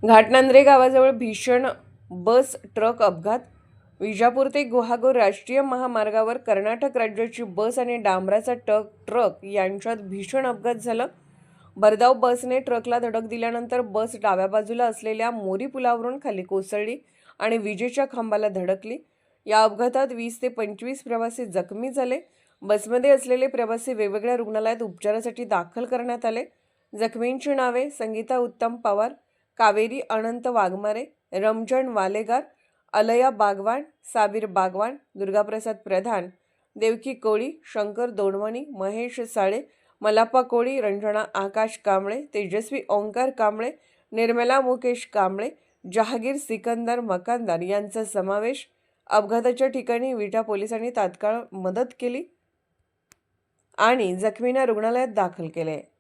घाटनांद्रे गावाजवळ भीषण bus truck अपघात. विजापूर ते गुहागर राष्ट्रीय महामार्गावर कर्नाटक राज्याची बस आणि डांबराचा ट्रक यांच्यात भीषण अपघात झाला. भरधाव बसने ट्रकला धडक दिल्यानंतर बस डाव्या बाजूला असलेल्या मोरी पुलावरून खाली कोसळली आणि विजेच्या खांबाला धडकली. या अपघातात 20 ते 25 प्रवासी जखमी झाले. बसमध्ये असलेले प्रवासी वेगवेगळ्या रुग्णालयात उपचारासाठी दाखल करण्यात आले. जखमींची नावे संगीता उत्तम पवार, कावेरी अनंत वाघमारे, रमजान वालेगार, अलया बागवान, साबीर बागवान, दुर्गाप्रसाद प्रधान, देवकी कोळी, शंकर दोडमणी, महेश साळे, मलाप्पा कोळी, रंजना आकाश कांबळे, तेजस्वी ओंकार कांबळे, निर्मला मुकेश कांबळे, जहागीर सिकंदर मकानदार यांचा समावेश. अपघाताच्या ठिकाणी विटा पोलिसांनी तात्काळ मदत केली आणि जखमींना रुग्णालयात दाखल केले.